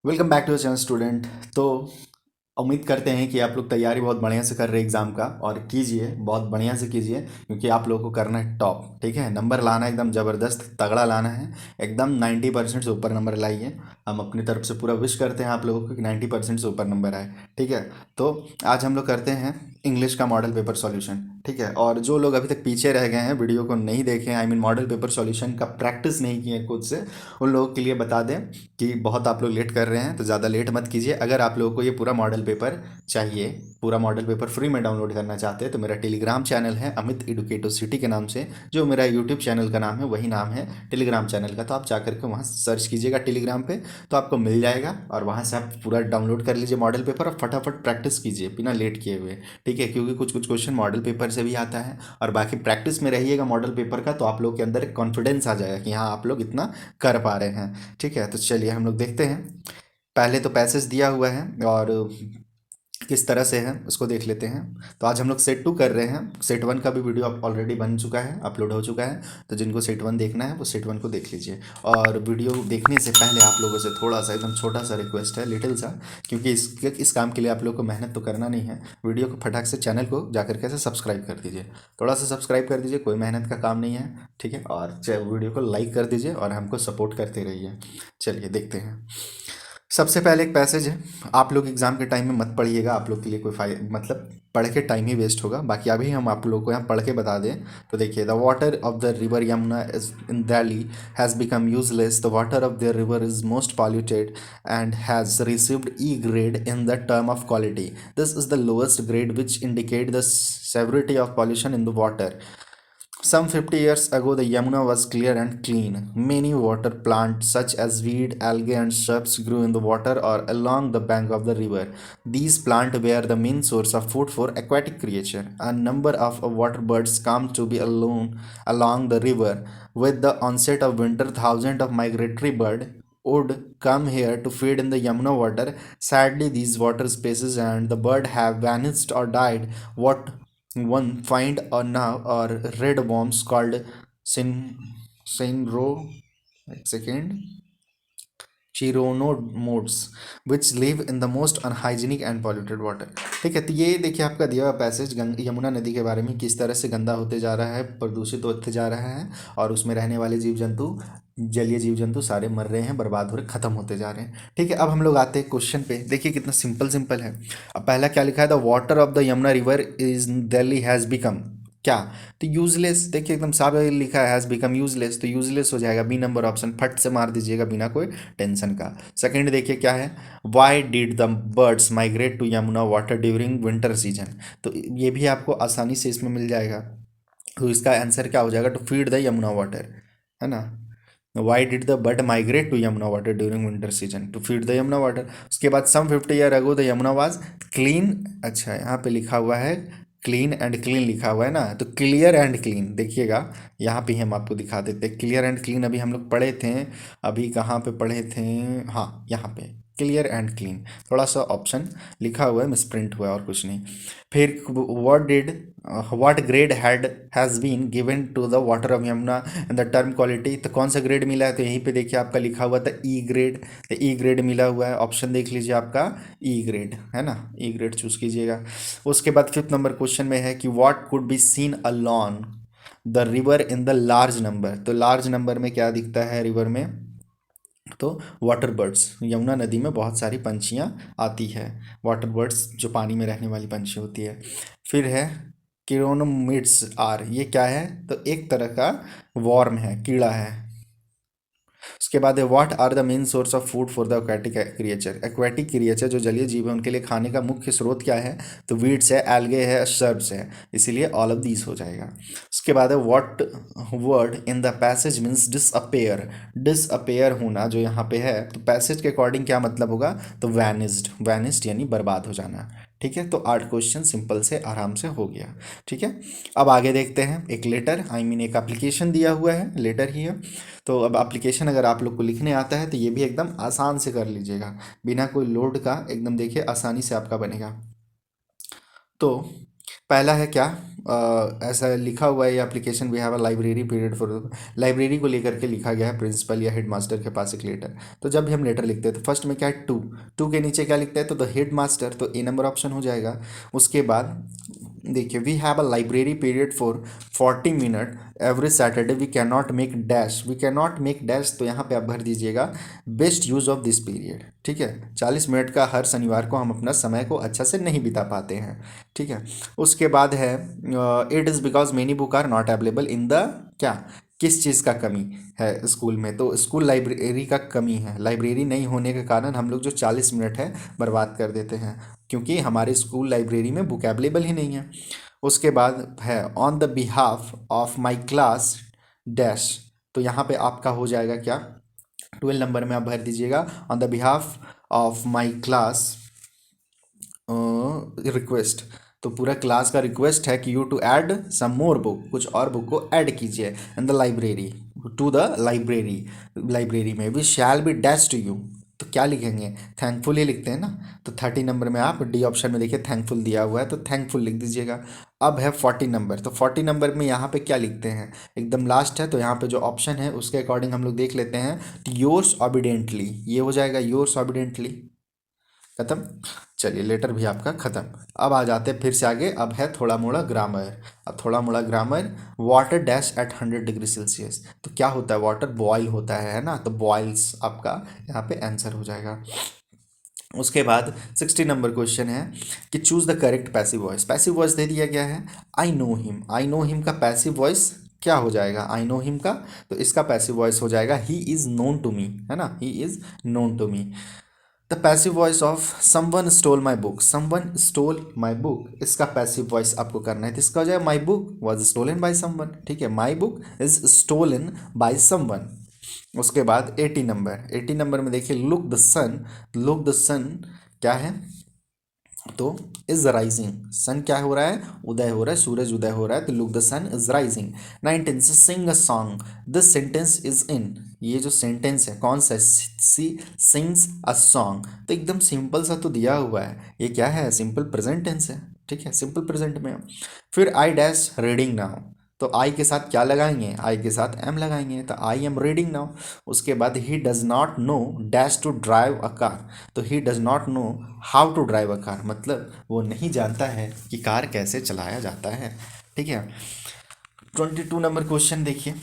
Welcome back to channel student. तो उम्मीद करते हैं कि आप लोग तैयारी बहुत बढ़िया से कर रहे हैं एग्ज़ाम का, और कीजिए, बहुत बढ़िया से कीजिए, क्योंकि आप लोगों को करना है टॉप। ठीक है, नंबर लाना है एकदम ज़बरदस्त तगड़ा लाना है। एकदम 90% से ऊपर नंबर लाइए। हम अपनी तरफ से पूरा विश करते हैं आप लोगों को कि 90% से ऊपर नंबर आए। ठीक है, तो आज हम लोग करते हैं इंग्लिश का मॉडल पेपर सॉल्यूशन। ठीक है, और जो लोग अभी तक पीछे रह गए हैं, वीडियो को नहीं देखे, I mean model paper solution का प्रैक्टिस नहीं किए खुद से, उन लोगों के लिए बता दें कि बहुत आप लोग लेट कर रहे हैं, तो ज़्यादा लेट मत कीजिए। अगर आप लोगों को ये पूरा मॉडल पेपर चाहिए, पूरा मॉडल पेपर फ्री में डाउनलोड करना चाहते हैं, तो मेरा टेलीग्राम चैनल है अमित एडुकेटिव सिटी के नाम से। जो मेरा यूट्यूब चैनल का नाम है वही नाम है टेलीग्राम चैनल का। तो आप जाकर के वहाँ सर्च कीजिएगा टेलीग्राम पे, तो आपको मिल जाएगा, और वहाँ से आप पूरा डाउनलोड कर लीजिए मॉडल पेपर, और फटाफट प्रैक्टिस कीजिए बिना लेट किए हुए। ठीक है, क्योंकि कुछ कुछ क्वेश्चन मॉडल पेपर से भी आता है, और बाकी प्रैक्टिस में रहिएगा मॉडल पेपर का, तो आप लोग के अंदर एक कॉन्फिडेंस आ जाएगा कि हाँ आप लोग इतना कर पा रहे हैं। ठीक है, तो चलिए हम लोग देखते हैं। पहले तो पैसेज दिया हुआ है, और किस तरह से है उसको देख लेते हैं। तो आज हम लोग सेट 2 कर रहे हैं। सेट 1 का भी वीडियो ऑलरेडी बन चुका है, अपलोड हो चुका है। तो जिनको सेट 1 देखना है वो सेट 1 को देख लीजिए। और वीडियो देखने से पहले आप लोगों से थोड़ा सा, एकदम छोटा सा रिक्वेस्ट है, लिटिल सा, क्योंकि इस काम के लिए आप लोग को मेहनत तो करना नहीं है। वीडियो को फटाक से चैनल को जाकर के सब्सक्राइब कर दीजिए। थोड़ा सा सब्सक्राइब कर दीजिए, कोई मेहनत का काम नहीं है। ठीक है, और वीडियो को लाइक कर दीजिए और हमको सपोर्ट करते रहिए। चलिए देखते हैं। सबसे पहले एक पैसेज है। आप लोग एग्जाम के टाइम में मत पढ़िएगा, आप लोग के लिए कोई मतलब पढ़ के टाइम ही वेस्ट होगा। बाकी अभी हम आप लोग को यहाँ पढ़ के बता दें, तो देखिए, the water of the river Yamuna is in Delhi has become useless. The water of the river is most polluted and has received E grade in the term of quality. This is the lowest grade which indicate the severity of pollution in the water. Some 50 years ago, the Yamuna was clear and clean. Many water plants, such as weed, algae, and shrubs, grew in the water or along the bank of the river. These plants were the main source of food for aquatic creatures. A number of water birds come to be alone along the river. With the onset of winter, thousands of migratory birds would come here to feed in the Yamuna water. Sadly, these water spaces and the bird have vanished or died. What one find now are red worms called sin sinro second chironomodes which live in the most unhygienic and polluted water. ठीक है, तो ये देखिए आपका दिया हुआ passage Yamuna नदी के बारे में, किस तरह से गंदा होते जा रहा है, प्रदूषित होते जा रहा है, और उसमें रहने वाले जीव जंतु, जलीय जीव जंतु सारे मर रहे हैं, बर्बाद हो रहे, खत्म होते जा रहे हैं। ठीक है, अब हम लोग आते हैं क्वेश्चन पे। देखिए कितना सिंपल सिंपल है। अब पहला क्या लिखा है, the water of the Yamuna river is Delhi has become क्या, तो यूजलेस। देखिए एकदम साफ लिखा है हैज़ बिकम यूजलेस, तो यूजलेस हो जाएगा बी नंबर ऑप्शन, फट से मार दीजिएगा बिना कोई टेंशन का। सेकंड देखिए क्या है, why did the birds migrate to Yamuna water during winter season, तो ये भी आपको आसानी से इसमें मिल जाएगा। तो इसका आंसर क्या हो जाएगा, to feed the Yamuna water, है ना। Why did the bird migrate to Yamuna water during winter season, to feed the Yamuna water. उसके बाद some 50 year ago the Yamuna was clean. अच्छा, यहाँ पे लिखा हुआ है क्लीन एंड क्लीन लिखा हुआ है ना, तो क्लियर एंड क्लीन देखिएगा, यहाँ पे हम आपको दिखा देते हैं। क्लियर एंड क्लीन अभी हम लोग पढ़े थे, अभी कहाँ पे पढ़े थे, हाँ यहाँ पे क्लियर एंड क्लीन, थोड़ा सा ऑप्शन लिखा हुआ है, मिसप्रिंट हुआ है और कुछ नहीं। फिर what grade has been given to the water of Yamuna in the term quality, तो कौन सा ग्रेड मिला है, तो यहीं पे देखिए आपका लिखा हुआ था ई ग्रेड, तो ई ग्रेड मिला हुआ है, ऑप्शन देख लीजिए आपका ई ग्रेड है ना, ई ग्रेड चूज कीजिएगा। उसके बाद फिफ्थ नंबर क्वेश्चन में है कि what could be seen alone the river in the large number, तो लार्ज नंबर में क्या दिखता है रिवर में, तो वाटर बर्ड्स, यमुना नदी में बहुत सारी पंछियाँ आती है, वाटर बर्ड्स जो पानी में रहने वाली पंछी होती है। फिर है किरोनोमिड्स आर, ये क्या है, तो एक तरह का वॉर्म है, कीड़ा है। उसके बाद है what are the main source of food for the aquatic creature, aquatic creature जो जलीय जीव है उनके लिए खाने का मुख्य स्रोत क्या है, तो वीड्स है, एल्गे है, शर्ब्स है, इसीलिए ऑल ऑफ दीज हो जाएगा। उसके बाद है what word in the passage means disappear, disappear होना जो यहाँ पे है, तो पैसेज के अकॉर्डिंग क्या मतलब होगा, तो वैनिस्ड, वैनिस्ड यानी बर्बाद हो जाना। ठीक है, तो 8 क्वेश्चन सिंपल से आराम से हो गया। ठीक है, अब आगे देखते हैं। एक लेटर, आई मीन एक एप्लीकेशन दिया हुआ है, लेटर ही है। तो अब एप्लीकेशन अगर आप लोग को लिखने आता है तो ये भी एकदम आसान से कर लीजिएगा, बिना कोई लोड का, एकदम देखिए आसानी से आपका बनेगा। तो पहला है क्या, ऐसा लिखा हुआ है ये application, we have a library period for, library को लेकर के लिखा गया है प्रिंसिपल या हेडमास्टर के पास एक लेटर। तो जब भी हम लेटर लिखते हैं तो फर्स्ट में क्या है, टू, टू के नीचे क्या लिखते हैं तो द हेड मास्टर, तो ए नंबर ऑप्शन हो जाएगा। उसके बाद देखिए, we have a library period for 40 minute every Saturday, we can not make dash, we can not make dash, तो यहाँ पे आप भर दीजिएगा best use of this period. ठीक है, 40 मिनट का हर शनिवार को हम अपना समय को अच्छा से नहीं बिता पाते हैं। ठीक है। उसके बाद है it is because many book are not available in the, क्या, किस चीज़ का कमी है स्कूल में, तो स्कूल लाइब्रेरी का कमी है, लाइब्रेरी नहीं होने के कारण हम लोग जो 40 मिनट है बर्बाद कर देते हैं, क्योंकि हमारे स्कूल लाइब्रेरी में बुक अवेलेबल ही नहीं है। उसके बाद है on the behalf of my class dash, तो यहाँ पे आपका हो जाएगा क्या, 12 नंबर में आप भर दीजिएगा on the behalf of my class request, तो पूरा क्लास का रिक्वेस्ट है कि you to add some more book, कुछ और बुक को ऐड कीजिए in the library, to the library, library में we shall be dash to you, तो क्या लिखेंगे, थैंकफुल ही लिखते हैं ना। तो 30 नंबर में आप डी ऑप्शन में देखिए थैंकफुल दिया हुआ है, तो थैंकफुल लिख दीजिएगा। अब है 40 नंबर, तो 40 नंबर में यहाँ पे क्या लिखते हैं, एकदम लास्ट है, तो यहाँ पे जो ऑप्शन है उसके अकॉर्डिंग हम लोग देख लेते हैं, योर्स ऑबिडेंटली, ये हो जाएगा योर्स ऑबिडेंटली, खत्म। चलिए लेटर भी आपका खत्म। अब आ जाते हैं फिर से आगे, अब है थोड़ा मोड़ा ग्रामर। अब थोड़ा मोड़ा grammar, water dash at 100 degree Celsius, तो क्या होता है, वाटर बॉयल होता है ना, तो बॉयल्स आपका यहाँ पे आंसर हो जाएगा। उसके बाद 60 नंबर क्वेश्चन है कि choose the correct passive voice, passive voice दे दिया गया है I know him, I know him का पैसिव वॉइस क्या हो जाएगा, आई नो हिम का, तो इसका पैसिव वॉइस हो जाएगा he is known to me, है ना, he is known to me. The passive voice of someone stole my book, someone stole my book, इसका पैसिव वॉइस आपको करना है, तो इसका हो जाएगा my book was stolen by someone. ठीक है, my book is stolen by someone. उसके बाद 80 नंबर, 80 नंबर में देखिए look the sun, look the sun क्या है, तो इज राइजिंग, सन क्या हो रहा है, उदय हो रहा है, सूरज उदय हो रहा है, तो look the sun is rising. 19 sing a song, this sentence is in, ये जो सेंटेंस है कौन सा, सी सिंग्स अ सॉन्ग, तो एकदम सिंपल सा तो दिया हुआ है, ये क्या है, सिंपल प्रेजेंट टेंस है। ठीक है, सिंपल प्रेजेंट में। फिर आई डैश रीडिंग नाउ, तो आई के साथ क्या लगाएंगे, आई के साथ एम लगाएंगे, तो आई एम रीडिंग नाउ। उसके बाद he does not know dash to drive a car, तो he does not know how to drive a car, मतलब वो नहीं जानता है कि कार कैसे चलाया जाता है। ठीक है। 22 नंबर क्वेश्चन देखिए,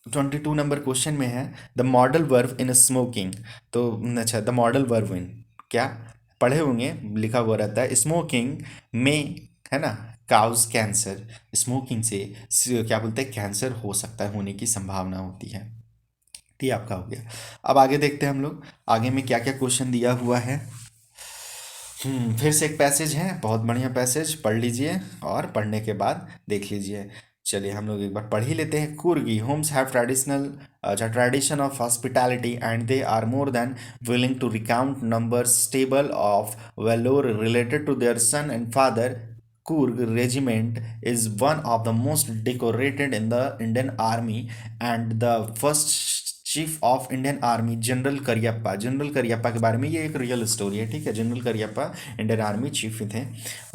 22 नंबर क्वेश्चन में है the modal verb in smoking, तो अच्छा द मॉडल वर्ब इन, क्या पढ़े होंगे, लिखा हुआ रहता है स्मोकिंग में, है ना, काउज कैंसर, स्मोकिंग से क्या बोलते हैं, कैंसर हो सकता है, होने की संभावना होती है। ये आपका हो गया। अब आगे देखते हैं हम लोग आगे में क्या क्या क्वेश्चन दिया हुआ है। फिर से एक पैसेज है, बहुत बढ़िया पैसेज, पढ़ लीजिए और पढ़ने के बाद देख लीजिए। चलिए हम लोग एक बार पढ़ ही लेते हैं। Coorgi homes have traditional tradition of hospitality and they are more than willing to recount numbers stable of valour related to their son and father. Kurg regiment is one of the most decorated in the Indian Army and the first chief of Indian army general Cariappa, general Cariappa के बारे में ये एक real story है। ठीक है, general Cariappa Indian army chief थे,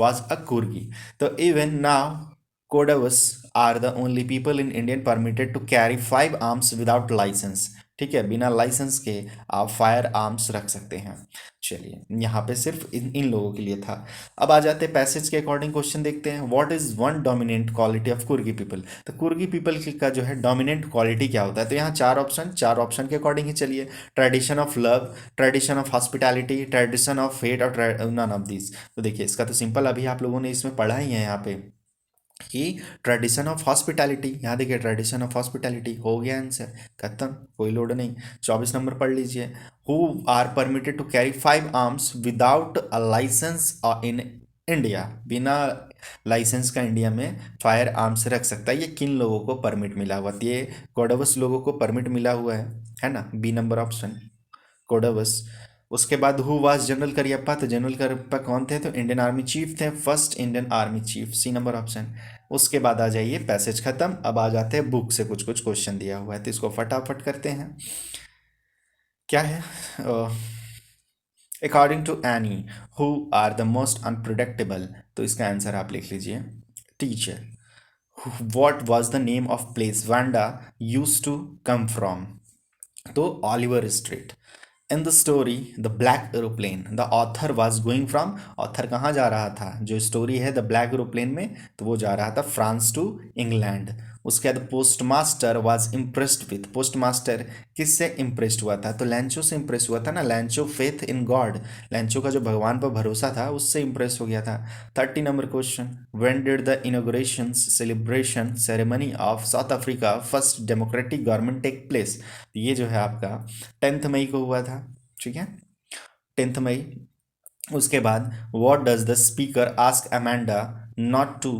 was a Coorgi. तो even now Kodavas are the only people in Indian permitted to carry 5 arms without licence. ठीक है, बिना लाइसेंस के आप फायर आर्म्स रख सकते हैं। चलिए यहाँ पे सिर्फ इन लोगों के लिए था। अब आ जाते हैं पैसेज के अकॉर्डिंग क्वेश्चन देखते हैं। What is one dominant quality of कुर्गी people, तो कुर्गी पीपल का जो है डोमिनेंट क्वालिटी क्या होता है, तो यहाँ चार ऑप्शन के अकॉर्डिंग ही चलिए। Tradition of love, tradition of hospitality, tradition of fate और नन ऑफ दिस। तो देखिए इसका तो सिंपल अभी आप लोगों ने इसमें पढ़ा ही है यहाँ पे कि ट्रेडिशन ऑफ हॉस्पिटैलिटी, यहाँ देखिए ट्रेडिशन ऑफ हॉस्पिटैलिटी हो गया आंसर, खत्म, कोई लोड नहीं। 24 नंबर पढ़ लीजिए। Who are permitted to carry 5 arms without a licence in India, बिना लाइसेंस का इंडिया में फायर आर्म्स रख सकता है, ये किन लोगों को परमिट मिला हुआ, तो ये कोडवस लोगों को परमिट मिला हुआ है ना, बी नंबर ऑप्शन कोडवस। उसके बाद हु वाज जनरल करियप्पा, तो जनरल करियप्पा कौन थे, तो इंडियन आर्मी चीफ थे, first Indian army chief, C number option. उसके बाद आ जाइए पैसेज खत्म। अब आ जाते हैं बुक से कुछ कुछ क्वेश्चन दिया हुआ है, तो इसको फटाफट करते हैं। क्या है, according to Annie who are the most unpredictable, तो इसका आंसर आप लिख लीजिए teacher. What was the name of place Wanda used to come from? तो Oliver street. In the story the black aeroplane the author was going from. Author कहाँ जा रहा था? जो स्टोरी है द ब्लैक एरोप्लेन में, तो वो जा रहा था फ्रांस टू इंग्लैंड. उसके बाद postmaster was impressed with. Postmaster किससे इम्प्रेस्ड हुआ था? तो लैंचो से इम्प्रेस हुआ था ना. लैंचो फेथ इन गॉड, लैंचो का जो भगवान पर भरोसा था उससे इम्प्रेस हो गया था. 30 number question. When did the inauguration celebration ceremony of South Africa first democratic government take place? ये जो है आपका 10 मई को हुआ था. ठीक है, 10 मई. उसके बाद what does the speaker ask Amanda not to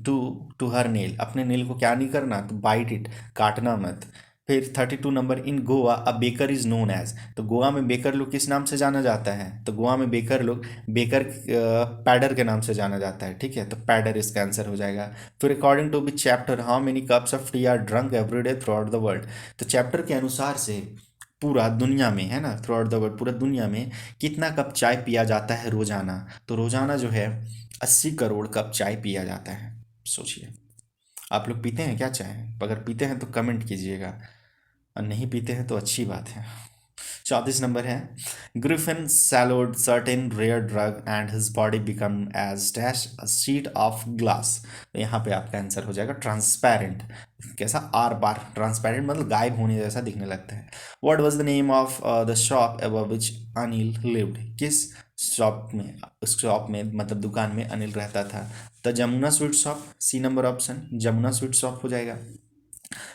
to to her nail. अपने नेल को क्या नहीं करना? तो बाइट इट, काटना मत. फिर 32 number. In Goa a baker is known as. तो गोवा में बेकर लोग किस नाम से जाना जाता है? तो गोवा में बेकर लोग बेकर पैडर के नाम से जाना जाता है. ठीक है, तो पैडर इसका आंसर हो जाएगा. फिर according to which chapter how many cups of tea are drunk every day throughout the world. तो चैप्टर के अनुसार से पूरा दुनिया में है ना, थ्रू आउट द वर्ल्ड, पूरा दुनिया में कितना कप चाय पिया जाता है रोजाना? तो रोजाना जो है 80 करोड़ कप चाय पिया जाता है. सोचिए, आप लोग पीते हैं क्या चाय? अगर पीते हैं तो कमेंट कीजिएगा, और नहीं पीते हैं तो अच्छी बात है. 34 नंबर है. Griffin swallowed certain rare drug and his body become as dash a sheet of glass. तो यहाँ पे आपका आंसर हो जाएगा ट्रांसपेरेंट. कैसा? आर बार ट्रांसपेरेंट मतलब गायब होने जैसा दिखने लगता है. What was the name of the shop above which Anil lived. किस शॉप में, उस शॉप में मतलब दुकान में अनिल रहता था? The Jamuna sweet shop. C number option, Jamuna sweet shop हो जाएगा.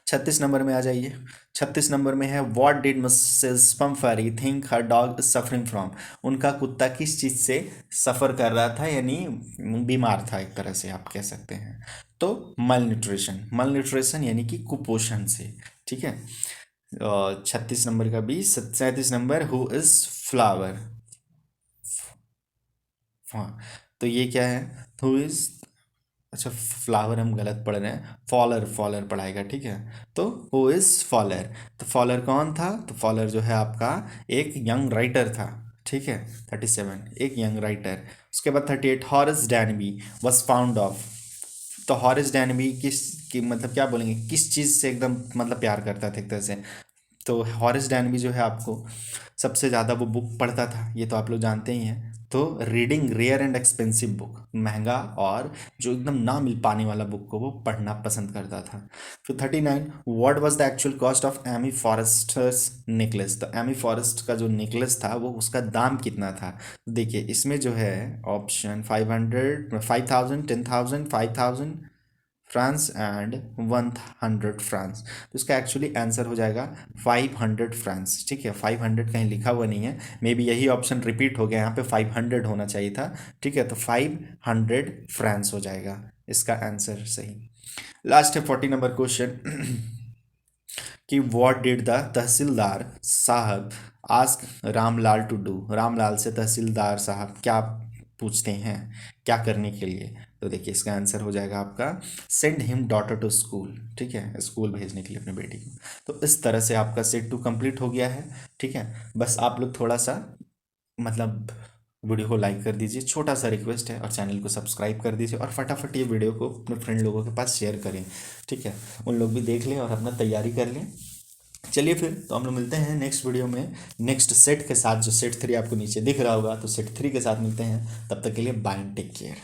36 नंबर में आ जाइए. 36 नंबर में है what did Mrs Pumphrey think her dog is suffering from. उनका कुत्ता किस चीज़ से सफ़र कर रहा था, यानी बीमार था एक तरह से आप कह सकते हैं. तो मल न्यूट्रिशन यानी कि कुपोषण से. ठीक है. 36 नंबर का 20. 37 नंबर हु इज़ फ्लावर. हाँ, तो ये क्या है? हु इज़, अच्छा फ्लावर हम गलत पढ़ रहे हैं, फॉलर, फॉलर पढ़ाएगा. ठीक है, तो हु इज फॉलर. तो फॉलर कौन था? तो फॉलर जो है आपका एक यंग राइटर था. ठीक है, 37 एक यंग राइटर. उसके बाद 38 हॉरेस डैनबी वॉज फाउंड ऑफ. तो हॉरेस डैनबी किस की मतलब क्या बोलेंगे, किस चीज़ से एकदम मतलब प्यार करता था एक तरह से? तो हॉरेस डैनबी जो है आपको सबसे ज़्यादा वो बुक पढ़ता था, ये तो आप लोग जानते ही हैं. तो reading rare and expensive book, महंगा और जो एकदम ना मिल पाने वाला बुक को वो पढ़ना पसंद करता था. फिर 39 what was the actual cost of Amy Forrester's necklace. तो एमी फॉरेस्ट का जो नेकलेस था वो उसका दाम कितना था? देखिए इसमें जो है ऑप्शन 500, 5000, 10,000, 5000 फ्रांस एंड 100 फ्रांस. तो इसका एक्चुअली आंसर हो जाएगा 500 फ्रांस. ठीक है, 500 कहीं लिखा हुआ नहीं है, मे बी यही ऑप्शन रिपीट हो गया, यहाँ पे 500 होना चाहिए था. ठीक है, तो 500 फ्रांस हो जाएगा इसका आंसर सही. लास्ट है 40 नंबर क्वेश्चन कि what did the tehsildar sahab ask Ramlal to do. Ramlal से तहसीलदार साहब क्या पूछते हैं, क्या करने के लिए? तो देखिए इसका आंसर हो जाएगा आपका send him daughter to school. ठीक है, स्कूल भेजने के लिए अपने बेटी को. तो इस तरह से आपका सेट 2 कंप्लीट हो गया है. ठीक है, बस आप लोग थोड़ा सा मतलब वीडियो को लाइक कर दीजिए, छोटा सा रिक्वेस्ट है, और चैनल को सब्सक्राइब कर दीजिए, और फटाफट ये वीडियो को अपने फ्रेंड लोगों के पास शेयर करें. ठीक है, उन लोग भी देख लें और अपना तैयारी कर लें. चलिए फिर तो हम लोग मिलते हैं नेक्स्ट वीडियो में नेक्स्ट सेट के साथ. जो सेट 3 आपको नीचे दिख रहा होगा, तो सेट 3 के साथ मिलते हैं. तब तक के लिए बाय एंड टेक केयर.